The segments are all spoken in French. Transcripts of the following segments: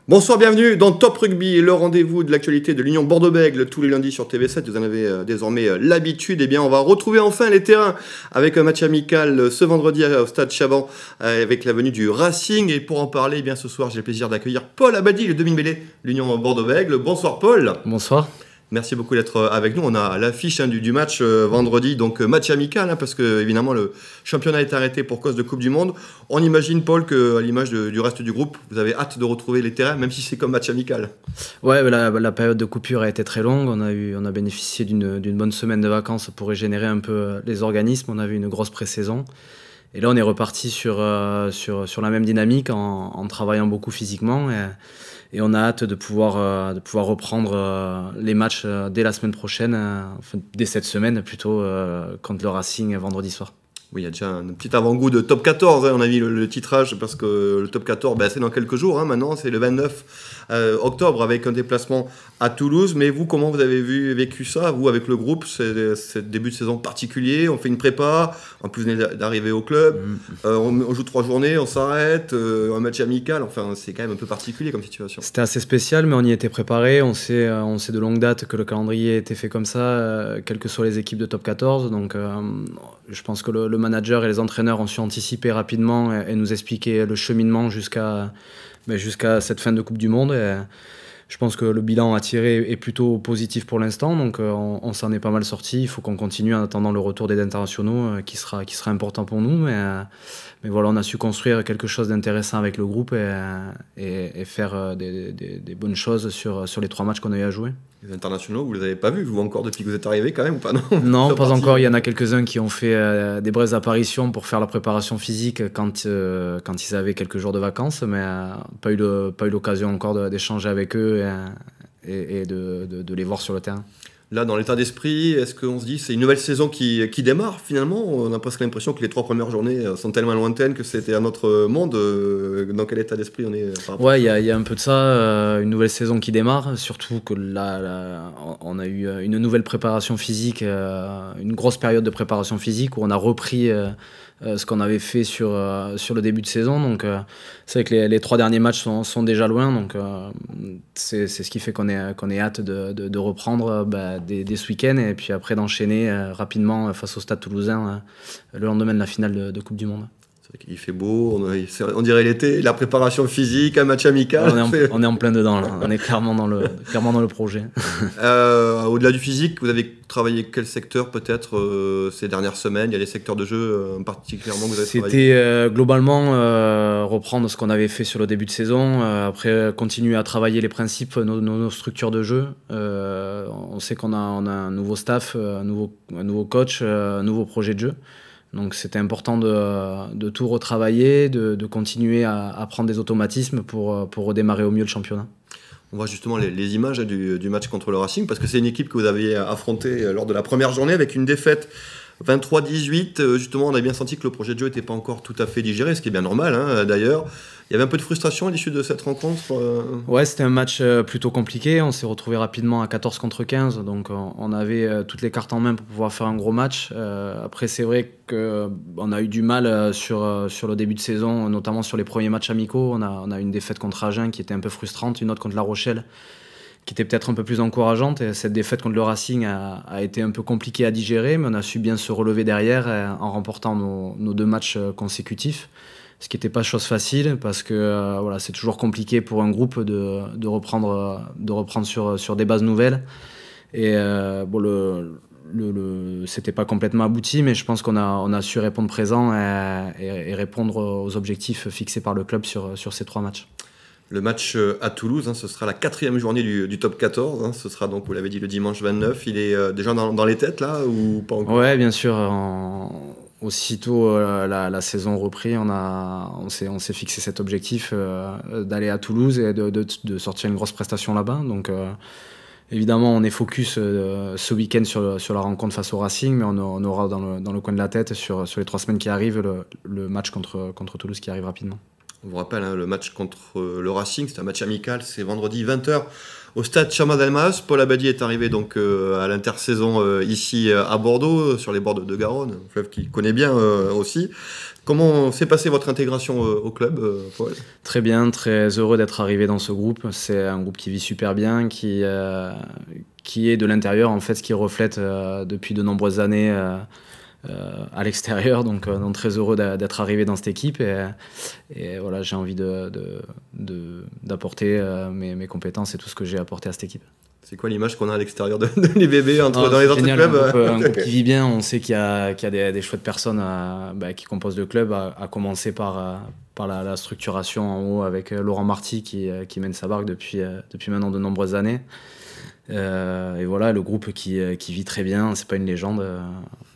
Bonsoir, bienvenue dans Top Rugby, le rendez-vous de l'actualité de l'Union Bordeaux-Bègles tous les lundis sur TV7. Vous en avez désormais l'habitude. Eh bien, on va retrouver enfin les terrains avec un match amical ce vendredi au Stade Chaban avec la venue du Racing. Et pour en parler, eh bien, ce soir, j'ai le plaisir d'accueillir Paul Abadie, le demi-mêlé de l'Union Bordeaux-Bègles. Bonsoir Paul. Bonsoir. Merci beaucoup d'être avec nous. On a l'affiche du match vendredi, donc match amical, parce que évidemment le championnat est arrêté pour cause de Coupe du Monde. On imagine, Paul, qu'à l'image du reste du groupe, vous avez hâte de retrouver les terrains, même si c'est comme match amical. Ouais, la période de coupure a été très longue. On a bénéficié d'une bonne semaine de vacances pour régénérer un peu les organismes. On avait une grosse pré-saison. Et là, on est reparti sur la même dynamique en travaillant beaucoup physiquement. Et on a hâte de pouvoir reprendre les matchs dès la semaine prochaine, enfin, dès cette semaine plutôt, contre le Racing vendredi soir. Oui, il y a déjà un petit avant-goût de top 14, on a mis le titrage parce que le top 14, c'est dans quelques jours maintenant, c'est le 29 octobre avec un déplacement à Toulouse. Mais vous, comment vous avez vécu ça, vous, avec le groupe, ce début de saison particulier? On fait une prépa, en plus vous venez d'arriver au club, on joue 3 journées, on s'arrête, un match amical, enfin c'est quand même un peu particulier comme situation. C'était assez spécial, mais on y était préparé. On sait de longue date que le calendrier était fait comme ça, quelles que soient les équipes de top 14. Donc je pense que le manager et les entraîneurs ont su anticiper rapidement et nous expliquer le cheminement jusqu'à cette fin de Coupe du Monde. Et je pense que le bilan à tirer est plutôt positif pour l'instant, donc on s'en est pas mal sorti. Il faut qu'on continue en attendant le retour des internationaux qui sera important pour nous. Mais voilà, on a su construire quelque chose d'intéressant avec le groupe et faire des bonnes choses sur les 3 matchs qu'on a eu à jouer. Les internationaux, vous ne les avez pas vus, vous, encore depuis que vous êtes arrivé quand même ou pas? Non, pas encore. Il y en a quelques-uns qui ont fait des brèves apparitions pour faire la préparation physique quand ils avaient quelques jours de vacances, mais pas eu l'occasion encore d'échanger avec eux et de les voir sur le terrain. Là, dans l'état d'esprit, est-ce qu'on se dit c'est une nouvelle saison qui démarre finalement? On a presque l'impression que les 3 premières journées sont tellement lointaines que c'était un autre monde. Dans quel état d'esprit on est par rapport Ouais, il y a un peu de ça, une nouvelle saison qui démarre, surtout que là, on a eu une nouvelle préparation physique, une grosse période de préparation physique où on a repris ce qu'on avait fait sur le début de saison. Donc c'est vrai que les 3 derniers matchs sont déjà loin, donc c'est ce qui fait qu'on est hâte de reprendre dès ce week-end et puis après d'enchaîner rapidement face au Stade Toulousain le lendemain de la finale de Coupe du Monde. C'est vrai qu'il fait beau, on dirait l'été, la préparation physique, un match amical. On est en plein dedans, là. On est clairement dans le projet. Au-delà du physique, vous avez travaillé quel secteur peut-être ces dernières semaines? Il y a des secteurs de jeu particulièrement que vous avez travaillé? C'était globalement reprendre ce qu'on avait fait sur le début de saison, après continuer à travailler les principes, nos structures de jeu. On sait qu'on a un nouveau staff, un nouveau coach, un nouveau projet de jeu. Donc c'était important de tout retravailler, de continuer à prendre des automatismes pour redémarrer au mieux le championnat. On voit justement les images du match contre le Racing, parce que c'est une équipe que vous aviez affrontée lors de la première journée avec une défaite 23-18. Justement, on a bien senti que le projet de jeu n'était pas encore tout à fait digéré, ce qui est bien normal d'ailleurs. Il y avait un peu de frustration à l'issue de cette rencontre. Ouais, c'était un match plutôt compliqué. On s'est retrouvé rapidement à 14 contre 15, donc on avait toutes les cartes en main pour pouvoir faire un gros match. Après, c'est vrai qu'on a eu du mal sur le début de saison, notamment sur les premiers matchs amicaux. On a une défaite contre Agen qui était un peu frustrante, une autre contre La Rochelle qui était peut-être un peu plus encourageante. Et cette défaite contre le Racing a été un peu compliquée à digérer, mais on a su bien se relever derrière en remportant nos 2 matchs consécutifs. Ce qui n'était pas chose facile parce que voilà, c'est toujours compliqué pour un groupe de reprendre sur des bases nouvelles. Et c'était pas complètement abouti, mais je pense qu'on a su répondre présent et répondre aux objectifs fixés par le club sur ces 3 matchs. Le match à Toulouse, ce sera la 4e journée du top 14. Ce sera donc, vous l'avez dit, le dimanche 29. Il est déjà dans les têtes là ou pas encore? Ouais, bien sûr. Aussitôt la saison repris, on s'est fixé cet objectif d'aller à Toulouse et de sortir une grosse prestation là-bas. Donc évidemment, on est focus ce week-end sur la rencontre face au Racing, mais on aura dans le coin de la tête sur les 3 semaines qui arrivent le match contre Toulouse qui arrive rapidement. On vous rappelle, le match contre le Racing, c'est un match amical, c'est vendredi 20h au stade Chamas-Delmas. Paul Abadie est arrivé donc à l'intersaison ici à Bordeaux, sur les bords de Garonne, un fleuve qu'il connaît bien aussi. Comment s'est passée votre intégration au club, Paul? Très bien, très heureux d'être arrivé dans ce groupe. C'est un groupe qui vit super bien, qui est de l'intérieur, en fait, ce qui reflète depuis de nombreuses années à l'extérieur. Donc très heureux d'être arrivé dans cette équipe. Et voilà, j'ai envie d'apporter mes compétences et tout ce que j'ai apporté à cette équipe. C'est quoi l'image qu'on a à l'extérieur de l'IBB dans les autres génial, clubs? Un groupe qui vit bien, on sait qu'il y a des chouettes personnes qui composent le club, à commencer par la structuration en haut avec Laurent Marty qui mène sa barque depuis maintenant de nombreuses années. Et voilà, le groupe qui vit très bien, c'est pas une légende.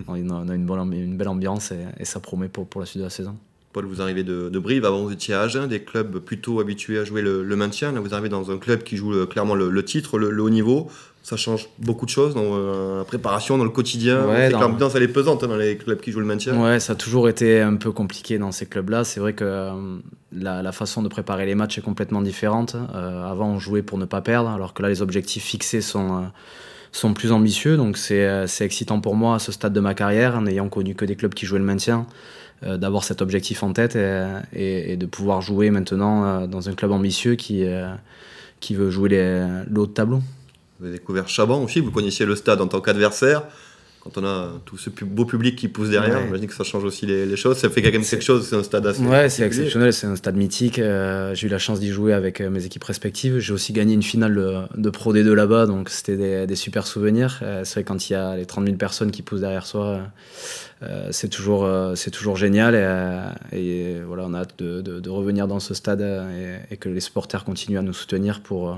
On a une belle ambiance et ça promet pour la suite de la saison. Paul, vous arrivez de Brive, avant vous étiez à Agen, des clubs plutôt habitués à jouer le maintien. Là, vous arrivez dans un club qui joue clairement le titre, le haut niveau. Ça change beaucoup de choses dans la préparation, dans le quotidien. Ouais, l'ambiance, elle est pesante dans les clubs qui jouent le maintien. Ouais, ça a toujours été un peu compliqué dans ces clubs-là. C'est vrai que la façon de préparer les matchs est complètement différente. Avant, on jouait pour ne pas perdre, alors que là, les objectifs fixés sont plus ambitieux. Donc c'est excitant pour moi à ce stade de ma carrière, en n'ayant connu que des clubs qui jouaient le maintien, d'avoir cet objectif en tête et de pouvoir jouer maintenant dans un club ambitieux qui veut jouer le haut de tableau. Vous avez découvert Chaban aussi, vous connaissiez le stade en tant qu'adversaire. Quand on a tout ce beau public qui pousse derrière, j'imagine que ça change aussi les choses. Ça fait quand même quelque chose, c'est un stade assez... Ouais, c'est exceptionnel, c'est un stade mythique. J'ai eu la chance d'y jouer avec mes équipes respectives. J'ai aussi gagné une finale de Pro D2 là-bas, donc c'était des super souvenirs. C'est vrai, quand il y a les 30 000 personnes qui poussent derrière soi, c'est toujours génial. Et voilà, on a hâte de revenir dans ce stade et que les supporters continuent à nous soutenir pour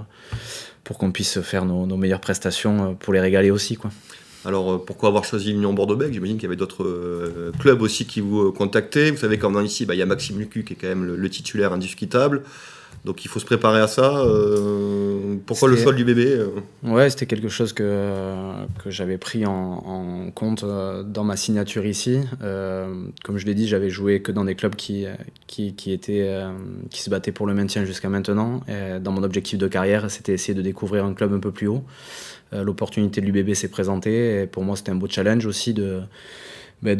qu'on puisse faire nos meilleures prestations, pour les régaler aussi, quoi. Alors, pourquoi avoir choisi l'Union Bordeaux-Bègles? J'imagine qu'il y avait d'autres clubs aussi qui vous contactaient. Vous savez, comme ici, il y a Maxime Lucu qui est quand même le titulaire indiscutable. Donc, il faut se préparer à ça. Pourquoi le choix du bébé? Ouais, c'était quelque chose que j'avais pris en compte dans ma signature ici. Comme je l'ai dit, j'avais joué que dans des clubs qui se battaient pour le maintien jusqu'à maintenant. Et dans mon objectif de carrière, c'était essayer de découvrir un club un peu plus haut. L'opportunité de l'UBB s'est présentée et pour moi c'était un beau challenge aussi de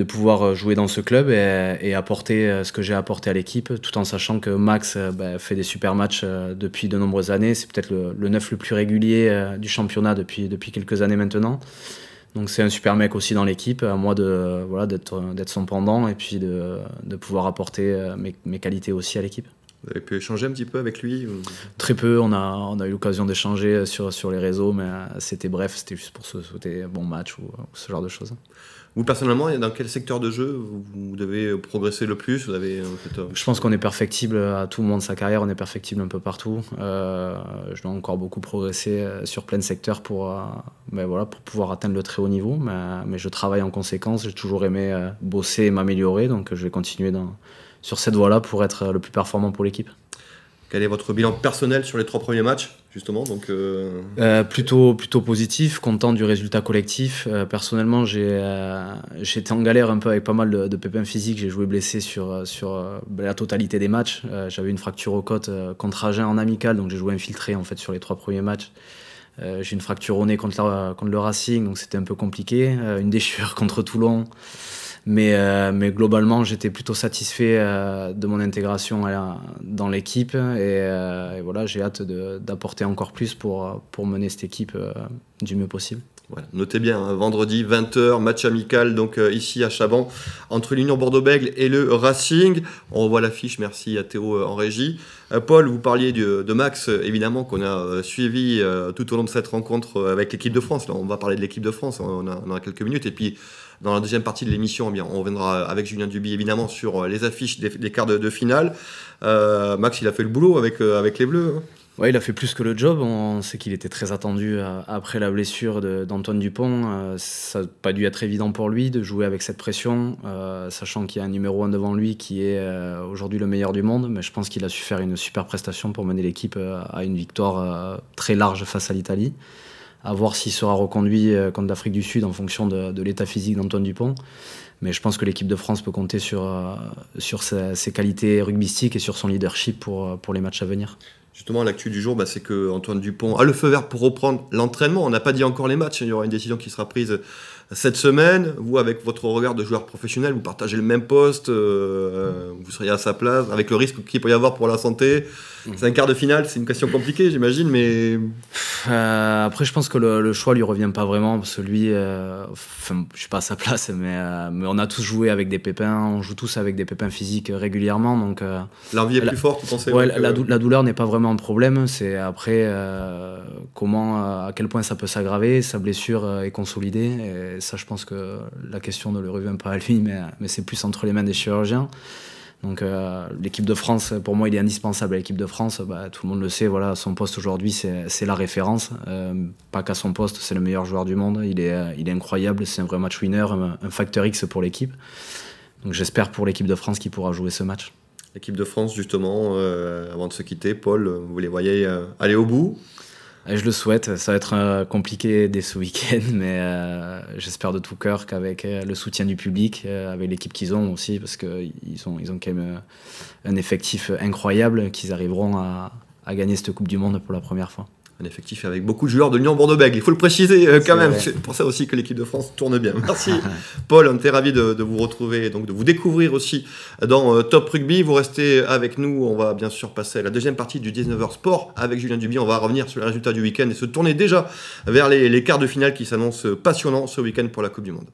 pouvoir jouer dans ce club et apporter ce que j'ai apporté à l'équipe, tout en sachant que Max fait des super matchs depuis de nombreuses années. C'est peut-être le neuf le plus régulier du championnat depuis quelques années maintenant. Donc c'est un super mec aussi dans l'équipe, à moi d'être son pendant et puis de pouvoir apporter mes qualités aussi à l'équipe. Vous avez pu échanger un petit peu avec lui? Très peu, on a eu l'occasion d'échanger sur les réseaux, mais c'était bref, c'était juste pour se souhaiter un bon match ou ce genre de choses. Vous, personnellement, dans quel secteur de jeu vous devez progresser le plus? Je pense qu'on est perfectible à tout moment de sa carrière, on est perfectible un peu partout. Je dois encore beaucoup progresser sur plein de secteurs pour pouvoir atteindre le très haut niveau, mais je travaille en conséquence. J'ai toujours aimé bosser et m'améliorer, donc je vais continuer sur cette voie-là pour être le plus performant pour l'équipe. Quel est votre bilan personnel sur les 3 premiers matchs, justement? Plutôt positif, content du résultat collectif. Personnellement, j'étais en galère un peu avec pas mal de pépins physiques. J'ai joué blessé sur la totalité des matchs. J'avais une fracture aux côtes contre Agen en amical, donc j'ai joué infiltré en fait sur les 3 premiers matchs. J'ai une fracture au nez contre le Racing, donc c'était un peu compliqué. Une déchirure contre Toulon. Mais globalement, j'étais plutôt satisfait de mon intégration dans l'équipe et voilà, j'ai hâte d'apporter encore plus pour mener cette équipe du mieux possible. Voilà, notez bien, hein, vendredi 20h, match amical donc ici à Chaban entre l'Union Bordeaux-Bègles et le Racing. On revoit l'affiche, merci à Théo en régie. Paul, vous parliez de Max, évidemment, qu'on a suivi tout au long de cette rencontre avec l'équipe de France. Là, on va parler de l'équipe de France, on a quelques minutes. Et puis, dans la deuxième partie de l'émission, on reviendra avec Julien Duby, évidemment, sur les affiches des quarts de finale. Max, il a fait le boulot avec les Bleus, hein. Ouais, il a fait plus que le job. On sait qu'il était très attendu après la blessure d'Antoine Dupont. Ça n'a pas dû être évident pour lui de jouer avec cette pression, sachant qu'il y a un numéro 1 devant lui qui est aujourd'hui le meilleur du monde. Mais je pense qu'il a su faire une super prestation pour mener l'équipe à une victoire très large face à l'Italie. À voir s'il sera reconduit contre l'Afrique du Sud en fonction de l'état physique d'Antoine Dupont. Mais je pense que l'équipe de France peut compter sur ses qualités rugbystiques et sur son leadership pour les matchs à venir. Justement, l'actu du jour, c'est que Antoine Dupont a le feu vert pour reprendre l'entraînement. On n'a pas dit encore les matchs, il y aura une décision qui sera prise cette semaine. Vous, avec votre regard de joueur professionnel, vous partagez le même poste, vous seriez à sa place, avec le risque qu'il peut y avoir pour la santé. C'est un quart de finale, c'est une question compliquée, j'imagine, mais... Après, je pense que le choix lui revient pas vraiment, parce que lui, je suis pas à sa place, mais on a tous joué avec des pépins, on joue tous avec des pépins physiques régulièrement, donc... L'envie est plus forte, vous pensez? Ouais, la douleur n'est pas vraiment un problème, c'est après à quel point ça peut s'aggraver, sa blessure est consolidée, et ça, je pense que la question ne lui revient pas à lui, mais c'est plus entre les mains des chirurgiens. Donc l'équipe de France, pour moi, il est indispensable à l'équipe de France. Tout le monde le sait, voilà, son poste aujourd'hui, c'est la référence. Pas qu'à son poste, c'est le meilleur joueur du monde. Il est incroyable, c'est un vrai match winner, un facteur X pour l'équipe. Donc j'espère pour l'équipe de France qu'il pourra jouer ce match. L'équipe de France, justement, avant de se quitter, Paul, vous les voyez aller au bout? Je le souhaite, ça va être compliqué dès ce week-end, mais j'espère de tout cœur qu'avec le soutien du public, avec l'équipe qu'ils ont aussi, parce qu'ils ont quand même un effectif incroyable, qu'ils arriveront à gagner cette Coupe du Monde pour la première fois. Un effectif avec beaucoup de joueurs de l'Union Bordeaux-Bègles, il faut le préciser quand même, c'est pour ça aussi que l'équipe de France tourne bien. Merci Paul, on était ravis de vous retrouver, donc de vous découvrir aussi dans Top Rugby. Vous restez avec nous, on va bien sûr passer à la deuxième partie du 19h Sport avec Julien Duby. On va revenir sur les résultats du week-end et se tourner déjà vers les quarts de finale qui s'annoncent passionnants ce week-end pour la Coupe du Monde.